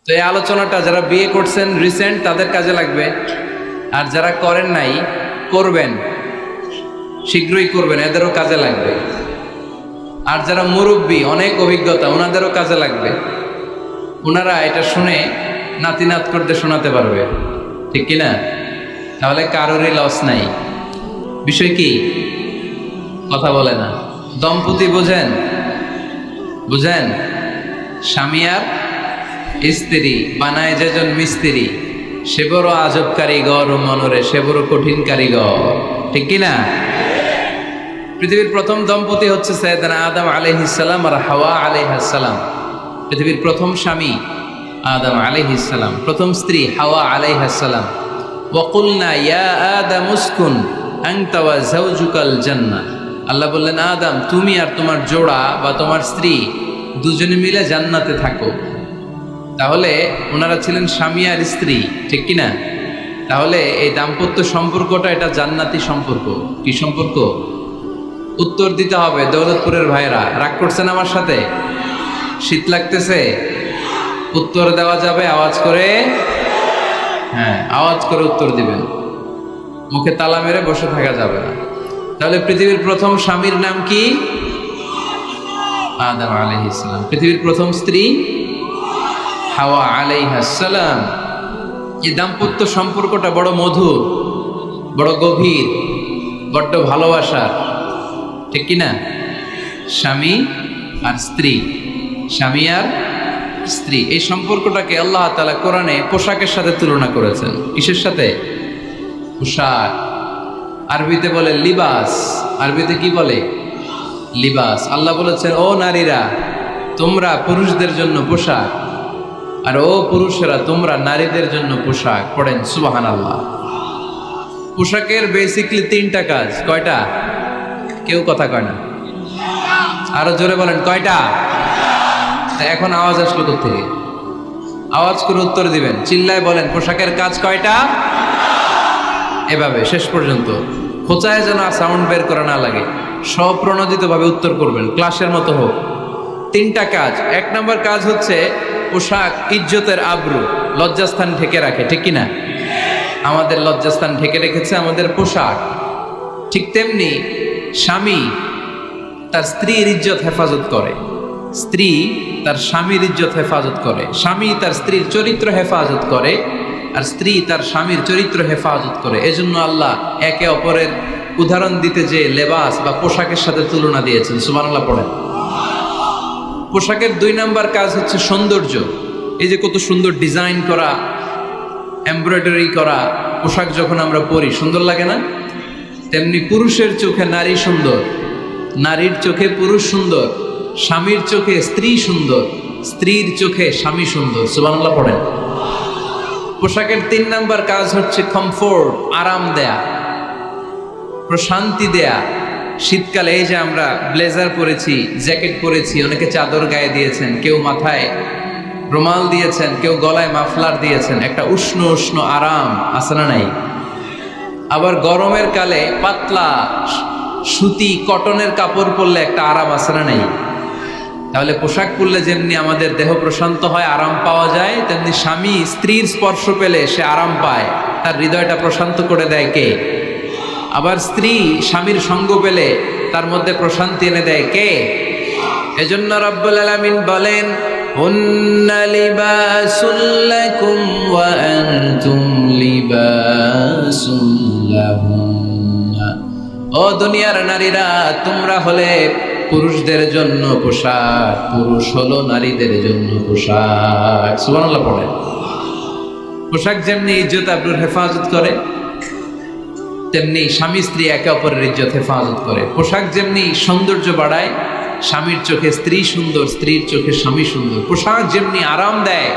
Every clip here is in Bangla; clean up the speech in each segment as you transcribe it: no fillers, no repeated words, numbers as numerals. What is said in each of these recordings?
তো এই আলোচনাটা যারা বিয়ে করছেন রিসেন্ট তাদের কাজে লাগবে, আর যারা করেন নাই করবেন, শীঘ্রই করবেন, এদেরও কাজে লাগবে। আর যারা মুরব্বী অনেক অভিজ্ঞতা ওনাদেরও কাজে লাগবে, ওনারা এটা শুনে নাতি নাত করতে শোনাতে পারবে, ঠিক কিনা? তাহলে কারোরই লস নাই। বিষয় কি? কথা বলে না। দম্পতি বোঝেন? বুঝেন? স্বামী আর স্ত্রী বানায় যেজন মিস্ত্রি, সে বড় আজব কারিগর ও মনরে সে বড় কঠিন কারিগর, ঠিক কিনা? পৃথিবীর প্রথম দম্পতি হচ্ছে সাইয়েদনা আদম আলাইহিস সালাম আর হাওয়া আলাইহিস সালাম। পৃথিবীর প্রথম স্বামী আদম আলাইহিস সালাম, প্রথম স্ত্রী হাওয়া আলাইহিস সালাম। ওয়া কুলনা ইয়া আদম উসকুন আনতা ওয়া যাওজুকাল জান্নাহ। আল্লাহ বললেন, আদম তুমি আর তোমার জোড়া বা তোমার স্ত্রী দুজনে মিলে জান্নাতে থাকো। তাহলে ওনারা ছিলেন স্বামী আর স্ত্রী, ঠিক কিনা? তাহলে এই দাম্পত্য সম্পর্কটা এটা জান্নাতি সম্পর্ক। কি সম্পর্ক? উত্তর দিতে হবে দৌলতপুরের ভাইরা। রাগ করছেন আমার সাথে? শীত লাগতেছে? উত্তর দেওয়া যাবে আওয়াজ করে? হ্যাঁ, আওয়াজ করে উত্তর দিবেন, মুখে তালা মেরে বসে থাকা যাবে না। তাহলে পৃথিবীর প্রথম স্বামীর নাম কি? আদম আলাইহিস সালাম। পৃথিবীর প্রথম স্ত্রী হাওয়া আলাইহিস সালাম। এই দাম্পত্য সম্পর্কটা বড় মধুর, বড় গভীর, বড্ড ভালোবাসার, ঠিক কিনা? স্বামী আর স্ত্রী, স্বামী আর স্ত্রী, এই সম্পর্কটাকে আল্লাহ তাআলা কোরআনে পোশাকের সাথে তুলনা করেছেন। কিসের সাথে? পোশাক। আরবিতে বলে লিবাস। আরবিতে কি বলে? লিবাস। আল্লাহ বলেছেন, ও নারীরা তোমরা পুরুষদের জন্য পোশাক, আর ও পুরুষেরা তোমরা নারীদের জন্য পোশাক। পড়েন সুবহানাল্লাহ। পোশাকের বেসিকলি তিনটা কাজ। কয়টা? কেউ কথা কয় না, আরো জোরে বলেন কয়টা? এখন আওয়াজ আসলো কোত্থেকে? আওয়াজ করে উত্তর দিবেন, চিল্লায় বলেন পোশাকের কাজ কয়টা? এভাবে শেষ পর্যন্ত খোঁচায় যেন সাউন্ড বের করা না লাগে, স্বপ্রণোদিত ভাবে উত্তর করবেন, ক্লাসের মতো হোক। তিনটা কাজ। এক নম্বর কাজ হচ্ছে পোশাক ইজ্জতের আবরু, লজ্জাস্থান ঢেকে রাখে, ঠিক কিনা? আমাদের লজ্জাস্থান ঢেকে রেখেছে আমাদের পোশাক। ঠিক তেমনি স্বামী তার স্ত্রীর ইজ্জত হেফাজত করে, স্ত্রী তার স্বামীর ইজ্জত হেফাজত করে, স্বামী তার স্ত্রীর চরিত্র হেফাজত করে, আর স্ত্রী তার স্বামীর চরিত্র হেফাজত করে। এজন্য আল্লাহ একে অপরের উদাহরণ দিতে যে লেবাস বা পোশাকের সাথে তুলনা দিয়েছেন। সুবহানাল্লাহ পড়েন। পোশাকের দুই নাম্বার কাজ হচ্ছে সৌন্দর্য। এই যে কত সুন্দর ডিজাইন করা, এমব্রয়ডারি করা পোশাক যখন আমরা পরি সুন্দর লাগে না? তেমনি পুরুষের চোখে নারী সুন্দর, নারীর চোখে পুরুষ সুন্দর, স্বামীর চোখে স্ত্রী সুন্দর, স্ত্রীর চোখে স্বামী সুন্দর। সুবহানাল্লাহ পড়েন। পোশাকের তিন নাম্বার কাজ হচ্ছে কমফোর্ট, আরাম দেয়া, প্রশান্তি দেয়া। শীতকালে এই যে আমরা ব্লেজার পরেছি, জ্যাকেট পরেছি, অনেকে চাদর গায়ে দিয়েছেন, কেউ মাথায় রুমাল দিয়েছেন, কেউ গলায় মাফলার দিয়েছেন, একটা উষ্ণ উষ্ণ আরাম আছে না নাই? আবার গরমের কালে পাতলা সুতি কটনের কাপড় পরলে একটা আরাম আছে না নাই? তাহলে পোশাক পরলে যেমনি আমাদের দেহ প্রশান্ত হয়, আরাম পাওয়া যায়, তেমনি স্বামী স্ত্রীর স্পর্শ পেলে সে আরাম পায়, তার হৃদয়টা প্রশান্ত করে দেয় কে? আবার স্ত্রী স্বামীর সঙ্গ পেলে তার মধ্যে প্রশান্তি এনে দেয় কে? এজন্য রব্বুল আলামিন বলেন, হুন্না লিবাসুল লাকুম ওয়া আনতুম লিবাসুল লাহুন্না। ও দুনিয়ার নারীরা, তোমরা হলে পুরুষদের জন্য পোশাক, পুরুষ হলো নারীদের জন্য পোশাক। সুবহানাল্লাহ পড়েন। পোশাক যেমনি ইজ্জত আবরুর হেফাজত করে, তেমনি স্বামী স্ত্রী একে অপরের ইজ্জত হেফাজত করে। পোশাক যেমনি সৌন্দর্য বাড়ায়, স্বামীর চোখে স্ত্রী সুন্দর, স্ত্রীর চোখে স্বামী সুন্দর। পোশাক যেমনি আরাম দেয়,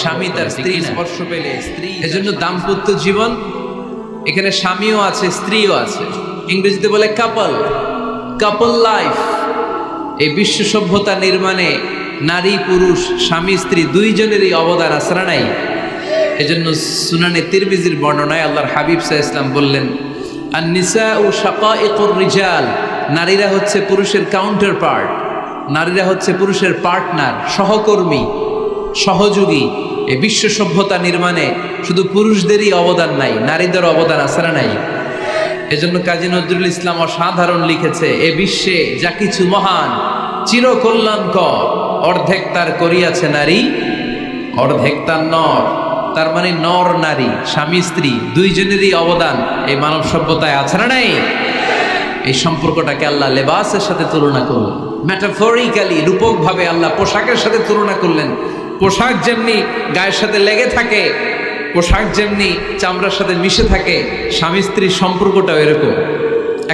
স্বামী তার স্ত্রীর স্পর্শ পেলে স্ত্রী। এজন্য দাম্পত্য জীবন, এখানে স্বামীও আছে স্ত্রীও আছে। ইংরেজিতে বলে কাপল, কাপল লাইফ। এই বিশ্ব সভ্যতা নির্মাণে নারী পুরুষ, স্বামী স্ত্রী দুইজনেরই অবদান আছে না নাই? এজন্য সুনানে তিরমিজির বর্ণনায় আল্লাহর হাবিব সাল্লাল্লাহু আলাইহি ওয়াসাল্লাম বললেন, আন-নিসাউ শাকাইকুর রিজাল। নারীরা হচ্ছে পুরুষের কাউন্টার পার্ট, নারীরা হচ্ছে পুরুষের পার্টনার, সহকর্মী, সহযোগী। এই বিশ্ব সভ্যতা নির্মাণে শুধু পুরুষদেরই অবদান নাই, নারীদের অবদান আছে না নাই? এজন্য কাজী নজরুল ইসলাম অসাধারণ লিখেছে, এ বিশ্বে যা কিছু মহান চিরকল্যাণকর, অর্ধেক তার করিয়াছে নারী, অর্ধেক তার নর। তার মানে নর নারী, স্বামী স্ত্রী দুইজনেরই অবদান এই মানব সভ্যতায় আছে না নাই? এই সম্পর্কটাকে আল্লাহ লেবাসের সাথে তুলনা করলেন, ম্যাটাফরিক্যালি, রূপকভাবে আল্লাহ পোশাকের সাথে তুলনা করলেন। পোশাক যেমনি গায়ের সাথে লেগে থাকে, পোশাক যেমনি চামড়ার সাথে মিশে থাকে, স্বামী স্ত্রীর সম্পর্কটাও এরকম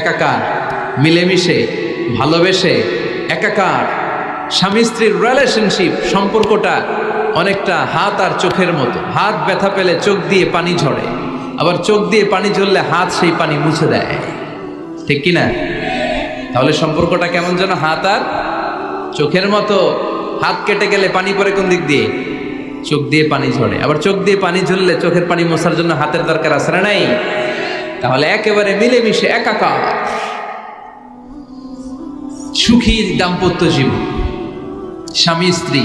একাকার, মিলেমিশে ভালোবেসে একাকার। স্বামী স্ত্রীর রিলেশনশিপ সম্পর্কটা অনেকটা হাত আর চোখের মতো। হাত ব্যথা পেলে চোখ দিয়ে পানি ঝরে, আবার চোখ দিয়ে পানি ঝরলে হাত সেই পানি মুছে দেয়, ঠিক কিনা? তাহলে সম্পর্কটা কেমন যেন হাত আর চোখের মতো। হাত কেটে গেলে পানি পড়ে কোন দিক দিয়ে? চোখ দিয়ে পানি ঝরে, আবার চোখ দিয়ে পানি ঝরলে চোখের পানি মোছার জন্য হাতের দরকার আছে না নাই? তাহলে একেবারে মিলেমিশে একাকার সুখী দাম্পত্য জীবন। স্বামী স্ত্রী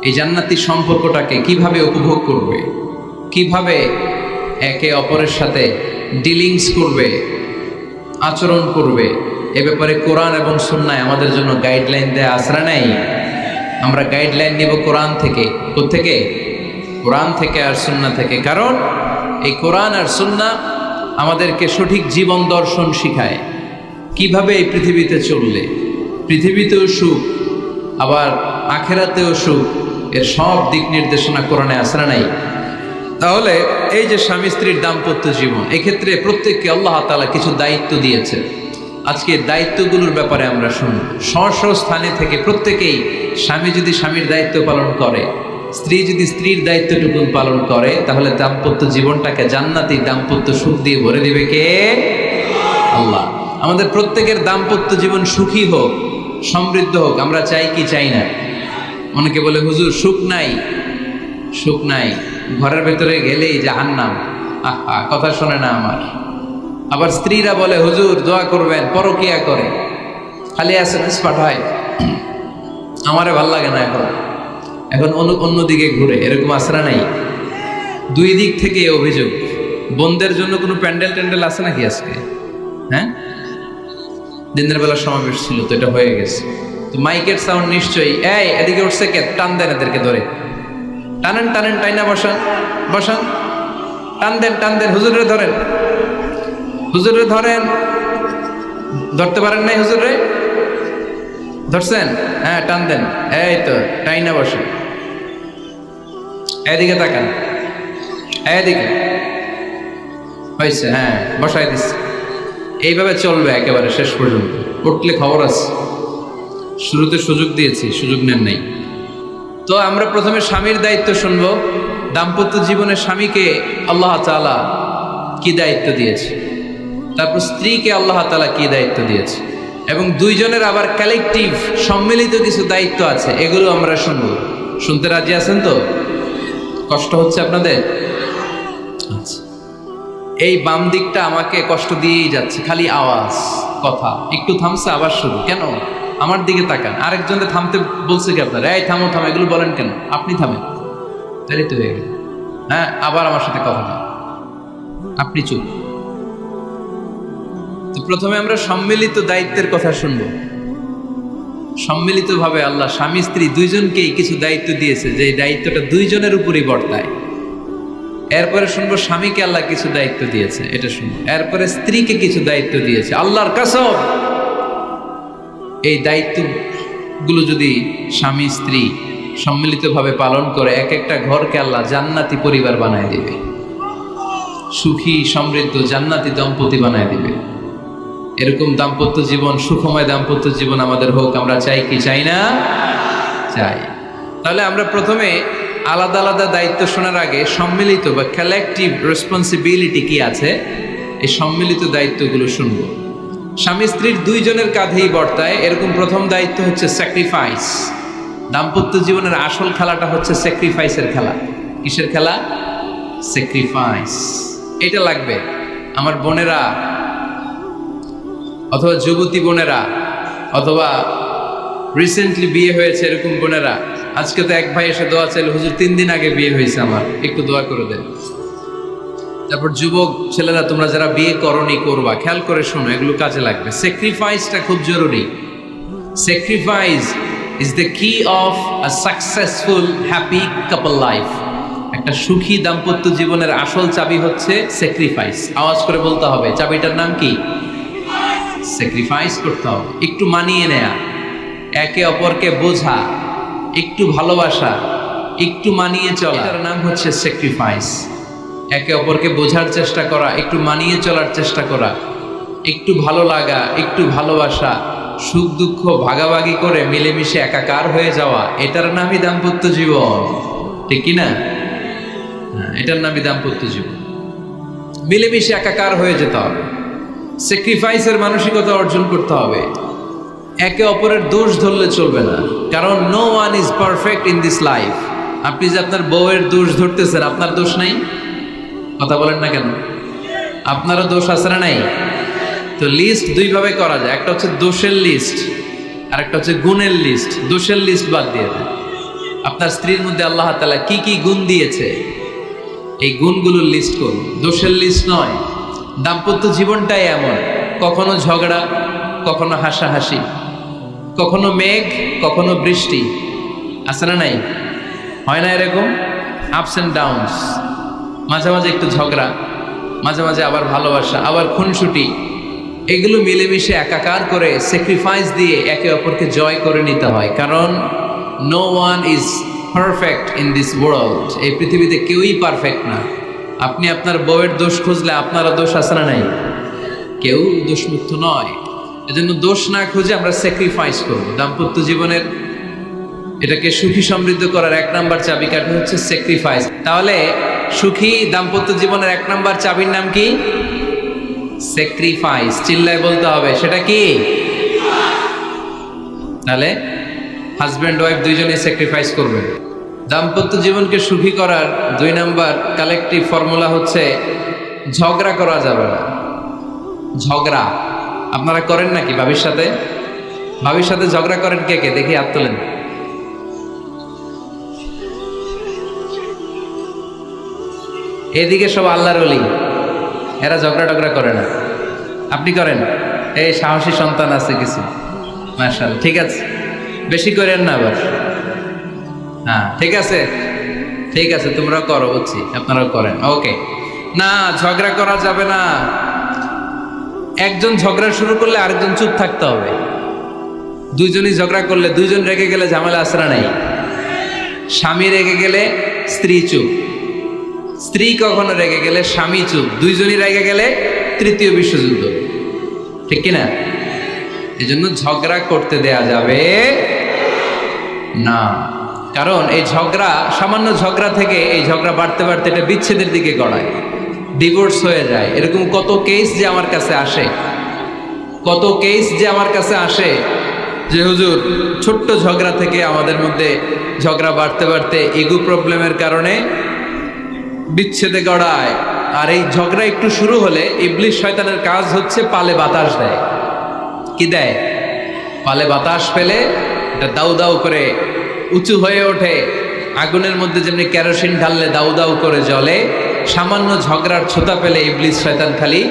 এই জান্নাতি সম্পর্কটাকে কিভাবে উপভোগ করবে, কিভাবে একে অপরের সাথে ডিলিংস করবে, আচরণ করবে, এ ব্যাপারে কোরআন এবং সুন্নায় আমাদের জন্য গাইডলাইন দেয়া আছে না নাই? আমরা গাইডলাইন নিব কোরআন থেকে। কোত্থেকে? কোরআন থেকে আর সুন্নাহ থেকে। কারণ এই কোরআন আর সুন্নাহ আমাদেরকে সঠিক জীবন দর্শন শিখায়, কিভাবে এই পৃথিবীতে চললে পৃথিবীতেও সুখ আবার আখেরাতেও সুখ, এর সব দিক নির্দেশনা কোরআনে আছে না নাই? তাহলে এই যে স্বামী স্ত্রীর দাম্পত্য জীবন, এক্ষেত্রে প্রত্যেককে আল্লাহ তাআলা কিছু দায়িত্ব দিয়েছে। আজকে দায়িত্বগুলোর ব্যাপারে আমরা শুনব। স্ব স্থানে থেকে প্রত্যেকেই, স্বামী যদি স্বামীর দায়িত্ব পালন করে, স্ত্রী যদি স্ত্রীর দায়িত্বটুকু পালন করে, তাহলে দাম্পত্য জীবনটাকে জান্নাতি দাম্পত্য সুখ দিয়ে ভরে দিবে কে? আল্লাহ। আমাদের প্রত্যেকের দাম্পত্য জীবন সুখী হোক, সমৃদ্ধ হোক, আমরা চাই কি চাই না? অনেকে বলে হুজুর সুখ নাই, সুখ নাই, ঘরের ভেতরে গেলেই জাহান্নাম। আহা, কথা শোনে না আমার। আবার স্ত্রীরা বলে হুজুর দোয়া করবেন, পরকিয়া করে, খালি এসএমএস পাঠায়, আমারে ভাল লাগে না, এখন অন্যদিকে ঘুরে, এরকম আসরা নাই? দুই দিক থেকে অভিযোগ। বোনদের জন্য কোনো প্যান্ডেল ট্যান্ডেল আছে নাকি আজকে? হ্যাঁ, দিনের বেলা সমাবেশ ছিল তো, এটা হয়ে গেছে তো মাইকের সাউন্ড নিশ্চয়ই। এই এদিকে উঠছে কে? টান দেন এদেরকে ধরে, টানেন টানেন, টাইনা বসান বসান, টান দেন টান দেন, হুজুরে ধরেন, হুজুরে ধরেন। ধরতে পারেন নাই হুজুরে? ধরছেন? হ্যাঁ, টান দেন। এই তো, টাইনা বসেন, এদিকে তাকান, এদিকে হয়েছে, হ্যাঁ বসাই দিচ্ছে। এইভাবে চলবে একেবারে শেষ পর্যন্ত। উঠলে খবর আছে, শুরুতে সুযোগ দিয়েছি, সুযোগ নেন নাই। তো আমরা প্রথমে স্বামীর দায়িত্ব শুনবো। দাম্পত্য জীবনে স্বামীকে আল্লাহ তাআলা কি দায়িত্ব দিয়েছে, তারপর স্ত্রীকে আল্লাহ তাআলা কি দায়িত্ব দিয়েছে, এবং দুইজনের আবার কালেকটিভ সম্মিলিত কিছু দায়িত্ব আছে, এগুলো আমরা শুনবো। শুনতে রাজি আছেন তো? কষ্ট হচ্ছে আপনাদের? আচ্ছা, এই বাম দিকটা আমাকে কষ্ট দিয়েই যাচ্ছে, খালি আওয়াজ, কথা একটু থামছে আবার শুরু। কেন? আমার দিকে তাকান। আরেকজনকে থামতে বলছে কি আপনারা? এই থামো থামো, এগুলো বলেন কেন? আপনি থামেন, তাহলে তো হয়ে গেল। হ্যাঁ, আবার আমার সাথে কথা না, আপনি চুপ। তো প্রথমে আমরা সম্মিলিত দায়িত্বের কথা শুনবো। সম্মিলিতভাবে আল্লাহ স্বামী স্ত্রী দুইজনকেই কিছু দায়িত্ব দিয়েছে, যে দায়িত্বটা দুইজনের উপরই বর্তায়। এরপরে শুনবো স্বামীকে আল্লাহ কিছু দায়িত্ব দিয়েছে, এটা শুনবো। এরপরে স্ত্রীকে কিছু দায়িত্ব দিয়েছে। আল্লাহর কসম, এই দায়িত্বগুলো যদি স্বামী স্ত্রী সম্মিলিতভাবে পালন করে, এক একটা ঘরকে আল্লাহ জান্নাতি পরিবার বানায় দিবে, সুখী সমৃদ্ধ জান্নাতি দম্পতি বানায় দিবে। এরকম দাম্পত্য জীবন, সুখময় দাম্পত্য জীবন আমাদের হোক। আমরা চাই কি চাই না? চাই। তাহলে আমরা প্রথমে আলাদা আলাদা দায়িত্ব শোনার আগে সম্মিলিত বা কালেকটিভ রেসপন্সিবিলিটি কি আছে, এই সম্মিলিত দায়িত্বগুলো শুনবো। স্বামী স্ত্রীর দুইজনের কাঁধেই বর্তায় এরকম প্রথম দায়িত্ব হচ্ছে স্যাক্রিফাইস। দাম্পত্য জীবনের আসল খেলাটা হচ্ছে স্যাক্রিফাইসের খেলা। কিসের খেলা? স্যাক্রিফাইস। এটা লাগবে। আমার বোনেরা অথবা যুবতী বোনেরা অথবা রিসেন্টলি বিয়ে হয়েছে এরকম বোনেরা, আজকে তো এক ভাই এসে দোয়া চাইলে, হুজুর 3 দিন আগে বিয়ে হয়েছে আমার, একটু দোয়া করে দেন। তারপর যুবক ছেলেরা, তোমরা যারা বিয়ে করনি করবা, খেয়াল করে শোনো, এগুলো কাজে লাগবে। স্যাক্রিফাইসটা খুব জরুরি। স্যাক্রিফাইস ইজ দ্য কি of a successful happy couple life. একটা সুখী দাম্পত্য জীবনের আসল চাবি হচ্ছে স্যাক্রিফাইস। আওয়াজ করে বলতে হবে, চাবিটার নাম কি? স্যাক্রিফাইস করতে হবে, একটু মানিয়ে নেয়া, একে অপরকে বোঝা, একটু ভালোবাসা, একটু মানিয়ে চলা, এটার নাম হচ্ছে স্যাক্রিফাইস। একে অপরকে বোঝার চেষ্টা করা, একটু মানিয়ে চলার চেষ্টা করা, একটু ভালো লাগা, একটু ভালোবাসা, সুখ দুঃখ ভাগাভাগি করে মিলেমিশে একাকার হয়ে যাওয়া, এটার নামই দাম্পত্য জীবন, ঠিক কি না? এটার নামই দাম্পত্য জীবন। মিলেমিশে একাকার হয়ে যেতে হবে, স্যাক্রিফাইসের মানসিকতা অর্জন করতে হবে। একে অপরের দোষ ধরলে চলবে না, কারণ no one is perfect in this life. আপনি যে আপনার বউয়ের দোষ ধরতেছেন, আপনার দোষ নাই? কথা বলেন না কেন? আপনারও দোষ আছে না নাই? তো লিস্ট দুইভাবে করা যায়, একটা হচ্ছে দোষের লিস্ট, আর একটা হচ্ছে গুণের লিস্ট। দোষের লিস্ট বাদ দিয়ে দেন। আপনার স্ত্রীর মধ্যে আল্লাহ তাআলা কি কি গুণ দিয়েছে, এই গুণগুলোর লিস্ট করুন, দোষের লিস্ট নয়। দাম্পত্য জীবনটাই এমন, কখনো ঝগড়া, কখনো হাসাহাসি, কখনো মেঘ, কখনো বৃষ্টি, আছে না নাই? হয় না এরকম? আপস অ্যান্ড ডাউনস, মাঝে মাঝে একটু ঝগড়া, মাঝে মাঝে আবার ভালোবাসা, আবার খুনসুটি, এগুলো মিলেমিশে একাকার করে স্যাক্রিফাইস দিয়ে একে অপরকে জয় করে নিতে হয়। কারণ no one is perfect in this world. এই পৃথিবীতে কেউই পারফেক্ট না। আপনি আপনার বউয়ের দোষ খুঁজলে আপনারও দোষ আছে না নাই? কেউ দোষমুক্ত নয়। এজন্য দোষ না খুঁজে আমরা স্যাক্রিফাইস করব। দাম্পত্য জীবনের এটাকে সুখী সমৃদ্ধ করার 1 নাম্বার চাবিকাঠি হচ্ছে স্যাক্রিফাইস। তাহলে সুখী দাম্পত্য জীবনের 1 নাম্বার চাবির নাম কি? স্যাক্রিফাইস। চিল্লায় বলতে হবে, সেটা কি? তাহলে হাজব্যান্ড ওয়াইফ দুইজনেই স্যাক্রিফাইস করবেন। দাম্পত্য জীবনকে সুখী করার 2 নাম্বার কালেকটিভ ফর্মুলা হচ্ছে ঝগড়া করা যাবে না। ঝগড়া আপনারা করেন নাকি ভাবির সাথে? ভাবির সাথে ঝগড়া করেন কে কে? দেখি হাত তোলেন। এদিকে সব আল্লাহর ওলি, এরা ঝগড়া টগড়া করে না। আপনি করেন? এই সাহসী সন্তান আছে কিছু, মাশাআল্লাহ। ঠিক আছে, বেশি করেন না আবার। হ্যাঁ ঠিক আছে, ঠিক আছে, তোমরা করো, বুঝছি, আপনারাও করেন। ওকে, না ঝগড়া করা যাবে না। একজন ঝগড়া শুরু করলে আরেকজন চুপ থাকতে হবে। দুইজনই ঝগড়া করলে, দুইজন রেগে গেলে ঝামেলা আসরা নাই। স্বামী রেগে গেলে স্ত্রী চুপ, স্ত্রী কখনো রেগে গেলে স্বামী চুপ, দুইজনই রেগে গেলে তৃতীয় বিশ্বযুদ্ধ, ঠিক কিনা? এই জন্য ঝগড়া করতে দেয়া যাবে না। কারণ এই ঝগড়া, সামান্য ঝগড়া থেকে এই ঝগড়া বাড়তে বাড়তে এটা বিচ্ছেদের দিকে গড়ায়, ডিভোর্স হয়ে যায়। এরকম কত কেস যে আমার কাছে আসে, কত কেস যে আমার কাছে আসে যে হুজুর ছোট্ট ঝগড়া থেকে আমাদের মধ্যে ঝগড়া বাড়তে বাড়তে ইগো প্রবলেমের কারণে বিচ্ছেদে গড়ায়। আর এই ঝগড়া একটু শুরু হলে ইবলিস শয়তানের কাজ হচ্ছে পালে বাতাস দেয়। কি দেয়? পালে বাতাস পেলে এটা দাউ দাউ করে উঁচু হয়ে ওঠে। আগুনের মধ্যে যেমনি কেরোসিন ঢাললে দাউ দাউ করে জ্বলে, সামান্য ঝগড়ার ছোতা পেলে ইবলিস শয়তান খালি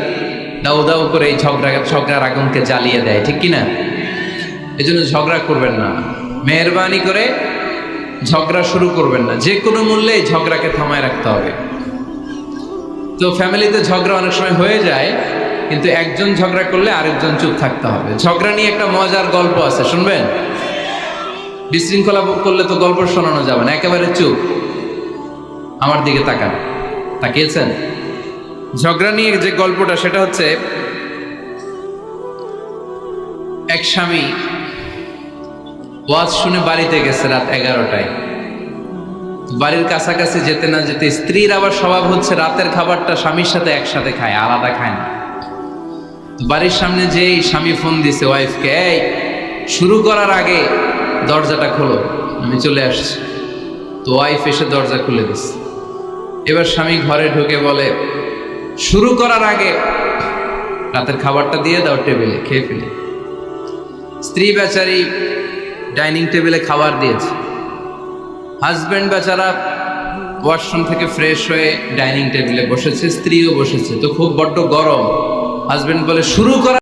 দাউ দাউ করে এই ঝগড়ার আগুনকে জ্বালিয়ে দেয়, ঠিক কিনা? এই জন্য ঝগড়া করবেন না, মেহরবানি করে ঝগড়া শুরু করবেন না। যে কোনো মূল্যে ঝগড়াকে থামায় রাখতে হবে। তো ফ্যামিলিতে ঝগড়া অনেক সময় হয়ে যায়, কিন্তু একজন ঝগড়া করলে আরেকজন চুপ থাকতে হবে। ঝগড়া নিয়ে একটা মজার গল্প আছে, শুনবেন? বিশৃঙ্খলা করলে তো গল্প শোনানো যাবে না, একেবারে চুপ। আমার দিকে তাকান, তাকিয়েছেন? ঝগড়া নিয়ে যে গল্পটা, সেটা হচ্ছে এক স্বামী ওয়াজ শুনে বাড়িতে গেছে রাত 11টায়। বাড়ির কাছাকাছি যেতে না যেতে স্ত্রীর আবার স্বভাব হচ্ছে রাতের খাবারটা স্বামীর সাথে একসাথে খায়, আলাদা খায় না। বাড়ির সামনে যেই স্বামী ফোন দিছে ওয়াইফকে, এই শুরু করার আগে দরজাটা খোলো, আমি চলে আসছি। তো ওয়াইফ এসে দরজা খুলে দিচ্ছে। এবার স্বামী ঘরে ঢুকে বলে, শুরু করার আগে রাতের খাবারটা দিয়ে দাও টেবিলে, খেয়ে ফেলি। স্ত্রী বেচারি ডাইনিং টেবিলে খাবার দিয়েছে, হাজবেন্ড বেচারা ওয়াশরুম থেকে ফ্রেশ হয়ে ডাইনিং টেবিলে বসেছে, স্ত্রীও বসেছে, তো খুব বড্ড গরম। হাজবেন্ড বলে শুরু করা